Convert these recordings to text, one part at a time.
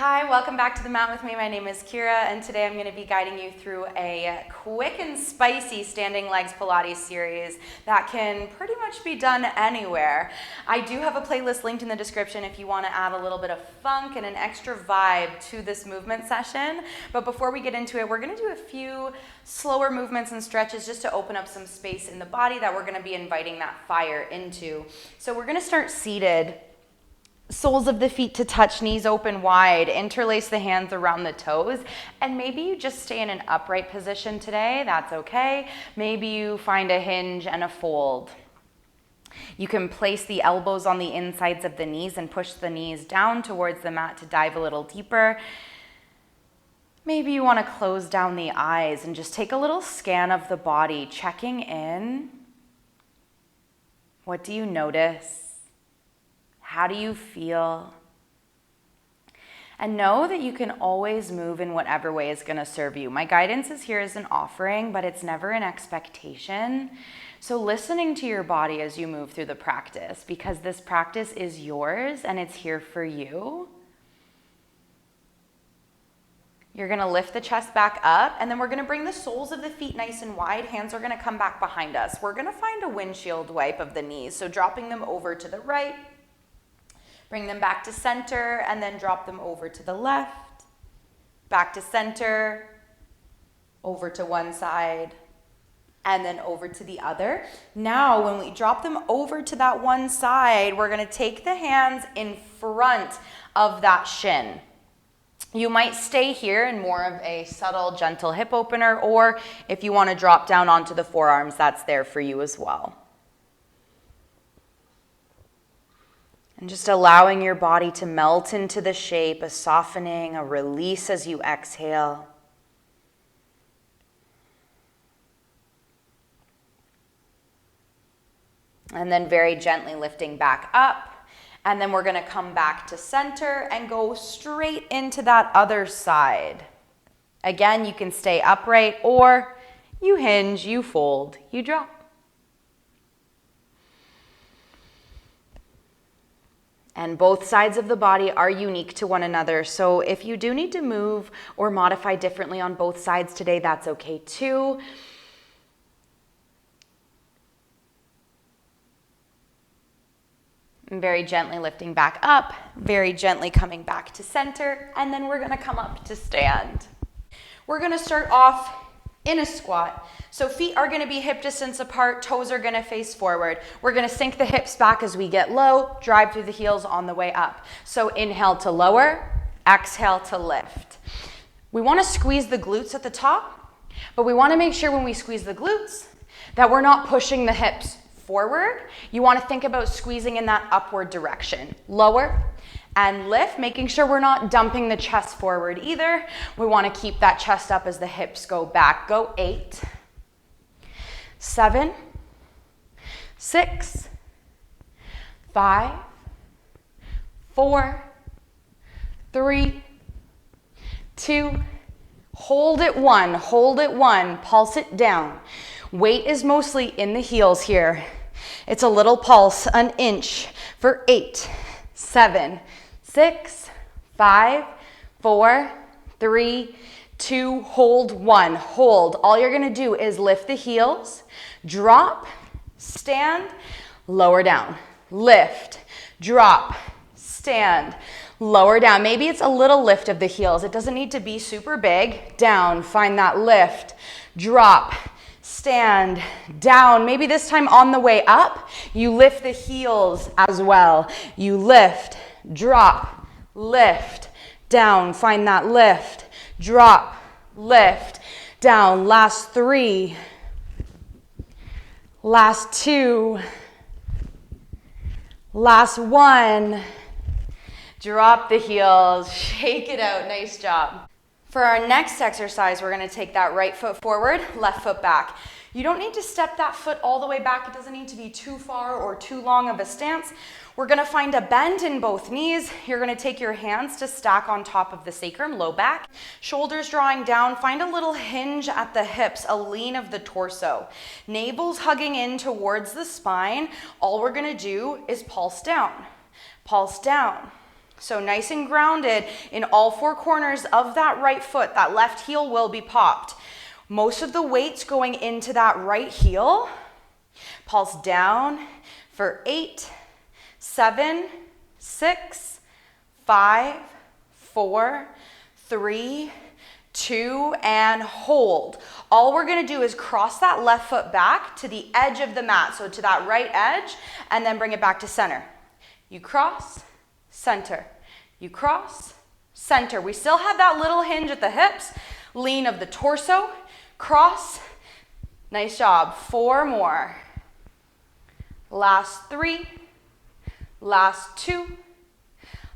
Hi, welcome back to the mat with me. My name is Kira, and today I'm going to be guiding you through a quick and spicy standing legs Pilates series that can pretty much be done anywhere. I do have a playlist linked in the description if you want to add a little bit of funk and an extra vibe to this movement session. But before we get into it, we're going to do a few slower movements and stretches just to open up some space in the body that we're going to be inviting that fire into. So we're going to start seated. Soles of the feet to touch, knees open wide, interlace the hands around the toes, and maybe you just stay in an upright position today, that's okay. Maybe you find a hinge and a fold. You can place the elbows on the insides of the knees and push the knees down towards the mat to dive a little deeper. Maybe you want to close down the eyes and just take a little scan of the body, checking in. What do you notice? How do you feel? And know that you can always move in whatever way is going to serve you. My guidance is here as an offering, but it's never an expectation. So listening to your body as you move through the practice, because this practice is yours and it's here for you. You're going to lift the chest back up, and then we're going to bring the soles of the feet nice and wide. Hands are going to come back behind us. We're going to find a windshield wipe of the knees, so dropping them over to the right. Bring them back to center and then drop them over to the left, back to center, over to one side, and then over to the other. Now, when we drop them over to that one side, we're going to take the hands in front of that shin. You might stay here in more of a subtle, gentle hip opener, or if you want to drop down onto the forearms, that's there for you as well. And just allowing your body to melt into the shape, a softening, a release as you exhale. And then very gently lifting back up. And then we're going to come back to center and go straight into that other side. Again, you can stay upright, or you hinge, you fold, you drop. And both sides of the body are unique to one another. So if you do need to move or modify differently on both sides today, that's okay too. And very gently lifting back up, very gently coming back to center, and then we're gonna come up to stand. We're gonna start off in a squat. So feet are gonna be hip distance apart, toes are gonna face forward. We're gonna sink the hips back as we get low, drive through the heels on the way up. So inhale to lower, exhale to lift. We wanna squeeze the glutes at the top, but we wanna make sure when we squeeze the glutes that we're not pushing the hips forward. You wanna think about squeezing in that upward direction. Lower and lift, making sure we're not dumping the chest forward either. We want to keep that chest up as the hips go back. Go 8, 7, 6, 5, 4, 3, 2, hold it 1, pulse it down. Weight is mostly in the heels here. It's a little pulse, an inch for 8, 7, 6, 5, 4, 3, 2, hold 1. Hold. All you're going to do is lift the heels, drop, stand, lower down. Lift, drop, stand, lower down. Maybe it's a little lift of the heels. It doesn't need to be super big. Down, find that lift, drop, stand, down. Maybe this time on the way up, you lift the heels as well. You lift, drop, lift, down. Find that lift, drop, lift, down. Last 3, last 2, last 1. Drop the heels, shake it out. Nice job. For our next exercise, we're going to take that right foot forward, left foot back. You don't need to step that foot all the way back. It doesn't need to be too far or too long of a stance. We're going to find a bend in both knees. You're going to take your hands to stack on top of the sacrum, low back. Shoulders drawing down. Find a little hinge at the hips, a lean of the torso. Navel's hugging in towards the spine. All we're going to do is pulse down. Pulse down. So nice and grounded in all four corners of that right foot. That left heel will be popped. Most of the weight's going into that right heel. Pulse down for 8, 7, 6, 5, 4, 3, 2, and hold. All we're gonna do is cross that left foot back to the edge of the mat, so to that right edge, and then bring it back to center. You cross, center. You cross, center. We still have that little hinge at the hips, lean of the torso, cross. Nice job. 4 more. Last 3, last 2,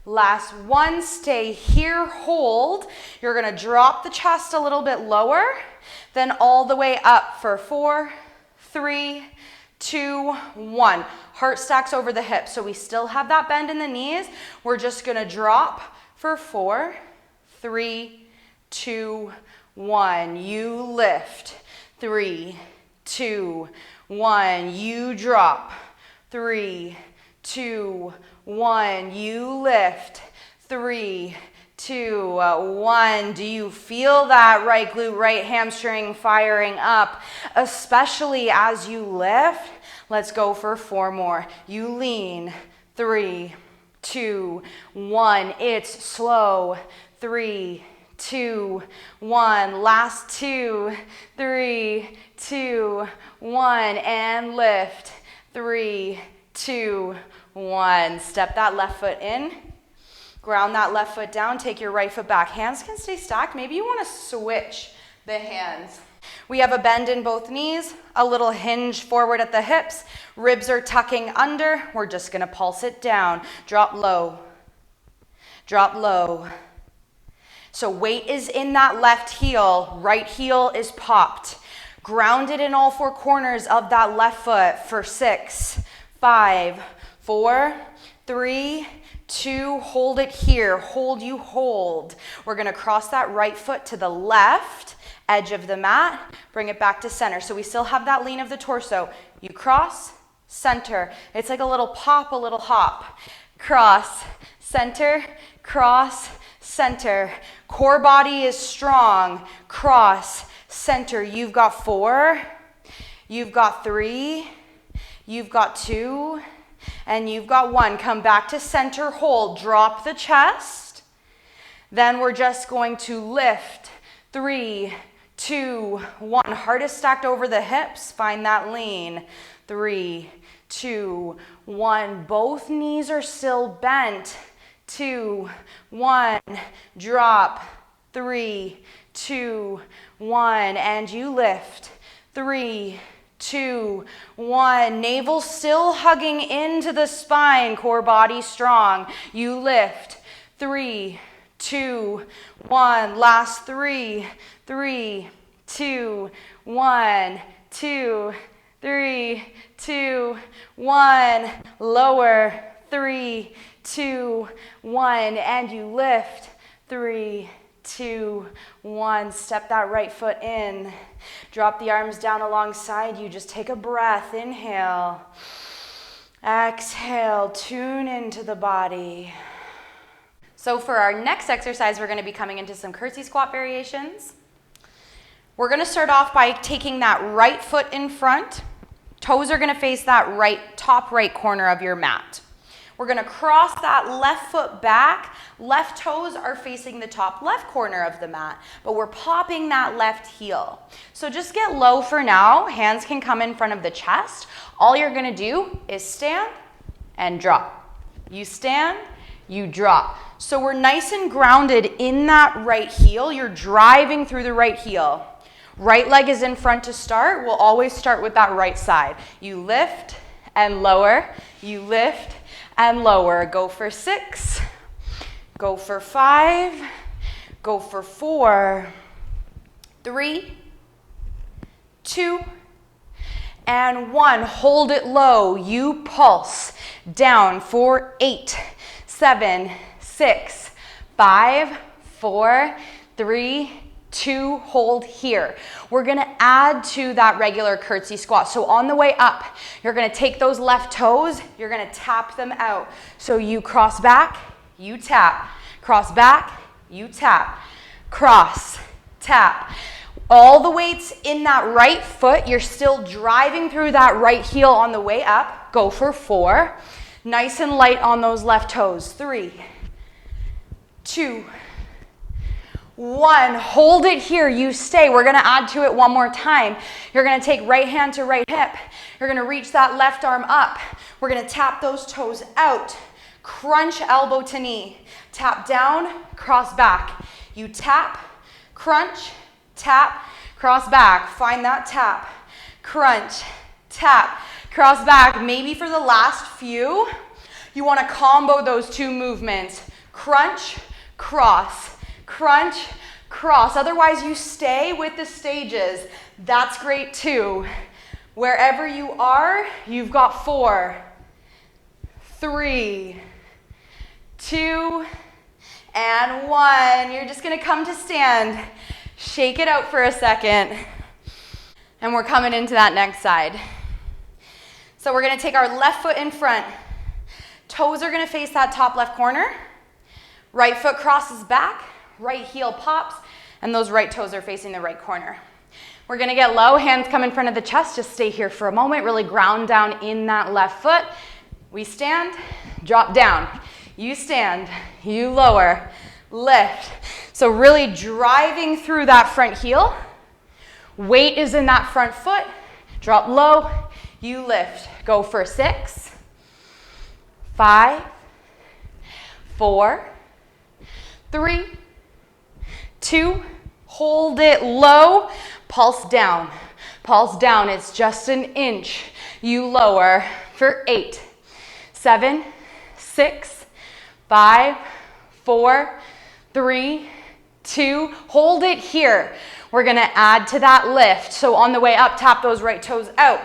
last 1. Stay here, hold. You're gonna drop the chest a little bit lower, then all the way up for 4, 3, 2, 1. Heart stacks over the hips, so we still have that bend in the knees. We're just gonna drop for 4, 3, 2, 1. You lift. 3, 2, 1. You drop. 3, 2, 1. You lift. 3, 2, 1. Do you feel that right glute, right hamstring firing up, especially as you lift? Let's go for 4 more. You lean. 3, 2, 1. It's slow. 3, 2, 1. Last 2. 3, 2, 1. And lift. 3, 2, 1. Step that left foot in. Ground that left foot down. Take your right foot back. Hands can stay stacked. Maybe you want to switch the hands. We have a bend in both knees, a little hinge forward at the hips. Ribs are tucking under. We're just going to pulse it down. Drop low. Drop low. So weight is in that left heel. Right heel is popped. Grounded in all four corners of that left foot for 6, 5, 4, 3, 2, hold it here. Hold, you hold. We're going to cross that right foot to the left edge of the mat. Bring it back to center. So we still have that lean of the torso. You cross, center. It's like a little pop, a little hop. Cross, center, cross, center. Core body is strong. Cross, center. You've got 4. You've got 3. You've got 2. And you've got 1. Come back to center, hold. Drop the chest. Then we're just going to lift. 3, 2, 1. Heart is stacked over the hips. Find that lean. 3, 2, 1. Both knees are still bent. 2, 1. Drop. 3, 2, 1. And you lift. 3, 2, 1. Navel still hugging into the spine. Core body strong. You lift. 3, 2, 1. Last 3, 3, 2, 1, 2, 3, 2, 1. Lower. 3, 2, 1. And you lift. 3, 2, 1. Step that right foot in. Drop the arms down alongside you. Just take a breath. Inhale. Exhale. Tune into the body. So for our next exercise, we're going to be coming into some curtsy squat variations. We're going to start off by taking that right foot in front. Toes are going to face that top right corner of your mat. We're going to cross that left foot back. Left toes are facing the top left corner of the mat, but we're popping that left heel. So just get low for now. Hands can come in front of the chest. All you're going to do is stand and drop. You stand, you drop. So we're nice and grounded in that right heel. You're driving through the right heel. Right leg is in front to start. We'll always start with that right side. You lift and lower. You lift and lower. Go for 6. Go for 5. Go for 4. 3, 2, and 1. Hold it low. You pulse down for 8, 7, 6, 5, 4, 3, 2, hold here. We're going to add to that regular curtsy squat. So on the way up, you're going to take those left toes, you're going to tap them out. So you cross back, you tap. Cross back, you tap. Cross, tap. All the weight's in that right foot. You're still driving through that right heel on the way up. Go for 4. Nice and light on those left toes. 3, 2, 1. Hold it here. You stay. We're going to add to it one more time. You're going to take right hand to right hip. You're going to reach that left arm up. We're going to tap those toes out. Crunch elbow to knee. Tap down, cross back. You tap, crunch, tap, cross back. Find that tap, crunch, tap, cross back. Maybe for the last few, you want to combo those two movements. Crunch, cross, crunch, cross. Otherwise, you stay with the stages. That's great too. Wherever you are, you've got 4, 3, 2, and 1. You're just going to come to stand. Shake it out for a second. And we're coming into that next side. So we're going to take our left foot in front. Toes are going to face that top left corner. Right foot crosses back. Right heel pops. And those right toes are facing the right corner. We're going to get low. Hands come in front of the chest. Just stay here for a moment. Really ground down in that left foot. We stand, drop down. You stand, you lower, lift. So really driving through that front heel. Weight is in that front foot. Drop low, you lift. Go for 6, 5, 4, 3, 2. Hold it low. Pulse down. Pulse down. It's just an inch. You lower for 8, 7, 6, 5, 4, 3, 2. Hold it here. We're going to add to that lift. So on the way up, tap those right toes out.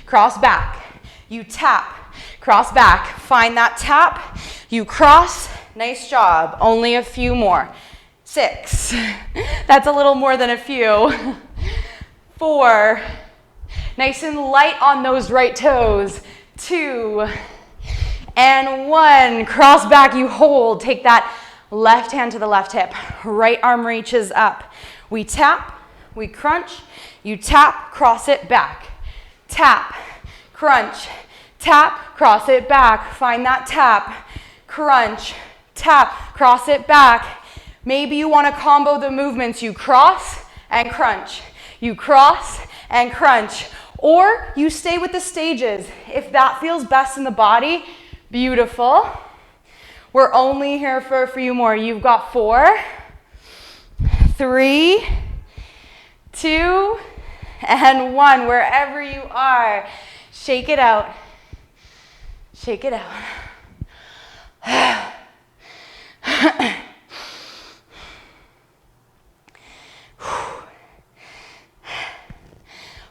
Cross back. You tap. Cross back. Find that tap. You cross. Nice job. Only a few more. 6. That's a little more than a few. 4. Nice and light on those right toes. 2. And 1. Cross back, you hold. Take that left hand to the left hip. Right arm reaches up. We tap, we crunch. You tap, cross it back. Tap, crunch, tap, cross it back. Find that tap, crunch, tap, cross it back. Maybe you want to combo the movements. You cross and crunch. You cross and crunch. Or you stay with the stages. If that feels best in the body, beautiful. We're only here for a few more. You've got 4, 3, 2, and 1. Wherever you are, shake it out. Shake it out.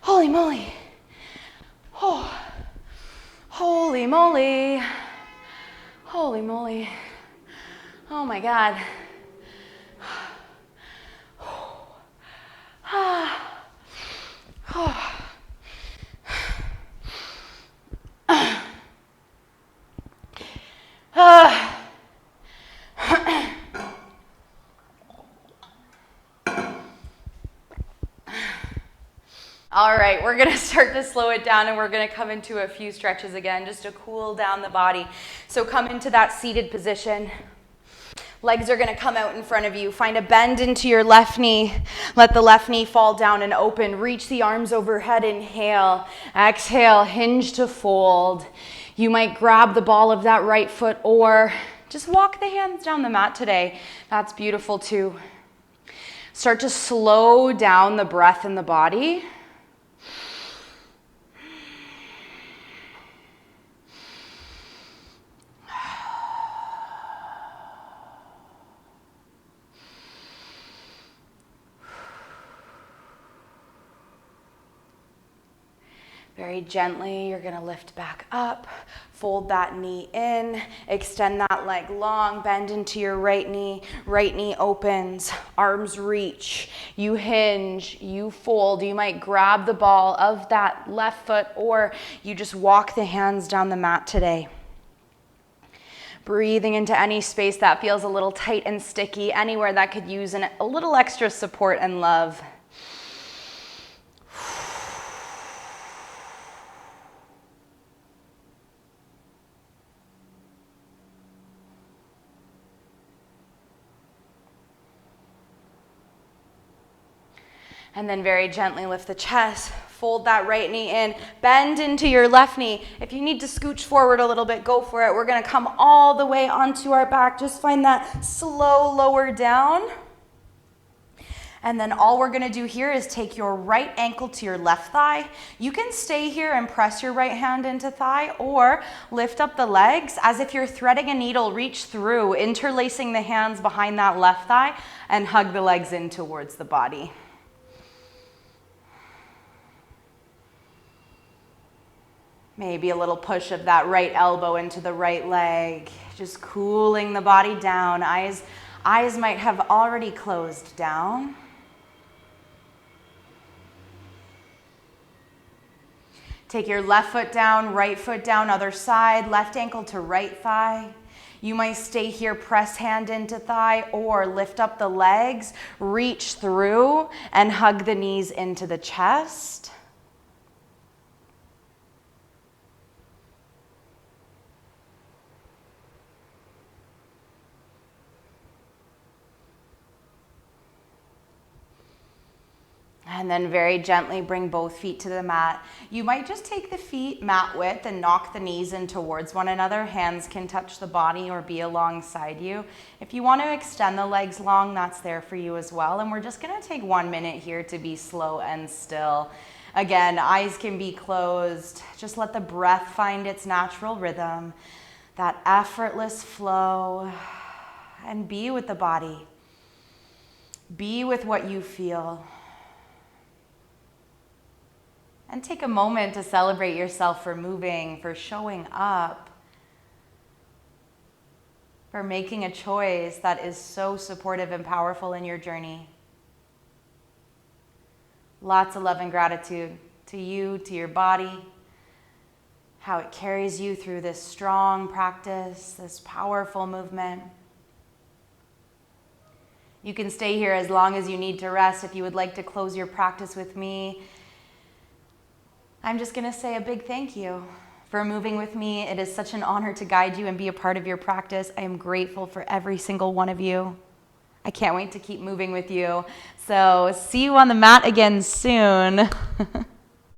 Holy moly. Oh. Holy moly. Holy moly. Oh my God. All right, we're gonna start to slow it down and we're gonna come into a few stretches again, just to cool down the body. So come into that seated position. Legs are gonna come out in front of you. Find a bend into your left knee. Let the left knee fall down and open. Reach the arms overhead, inhale. Exhale, hinge to fold. You might grab the ball of that right foot or just walk the hands down the mat today. That's beautiful too. Start to slow down the breath in the body. Very gently, you're gonna lift back up, fold that knee in, extend that leg long, bend into your right knee opens, arms reach, you hinge, you fold. You might grab the ball of that left foot or you just walk the hands down the mat today. Breathing into any space that feels a little tight and sticky, anywhere that could use a little extra support and love. And then very gently lift the chest, fold that right knee in, bend into your left knee. If you need to scooch forward a little bit, go for it. We're gonna come all the way onto our back. Just find that slow lower down. And then all we're gonna do here is take your right ankle to your left thigh. You can stay here and press your right hand into thigh, or lift up the legs as if you're threading a needle, reach through, interlacing the hands behind that left thigh, and hug the legs in towards the body. Maybe a little push of that right elbow into the right leg, just cooling the body down. Eyes might have already closed down. Take your left foot down, right foot down, other side, left ankle to right thigh. You might stay here, press hand into thigh, or lift up the legs, reach through, and hug the knees into the chest. And then very gently bring both feet to the mat. You might just take the feet mat width and knock the knees in towards one another. Hands can touch the body or be alongside you. If you want to extend the legs long, that's there for you as well. And we're just going to take 1 minute here to be slow and still. Again, eyes can be closed. Just let the breath find its natural rhythm, that effortless flow, and be with the body. Be with what you feel. And take a moment to celebrate yourself for moving, for showing up, for making a choice that is so supportive and powerful in your journey. Lots of love and gratitude to you, to your body, how it carries you through this strong practice, this powerful movement. You can stay here as long as you need to rest. If you would like to close your practice with me, I'm just going to say a big thank you for moving with me. It is such an honor to guide you and be a part of your practice. I am grateful for every single one of you. I can't wait to keep moving with you. So see you on the mat again soon.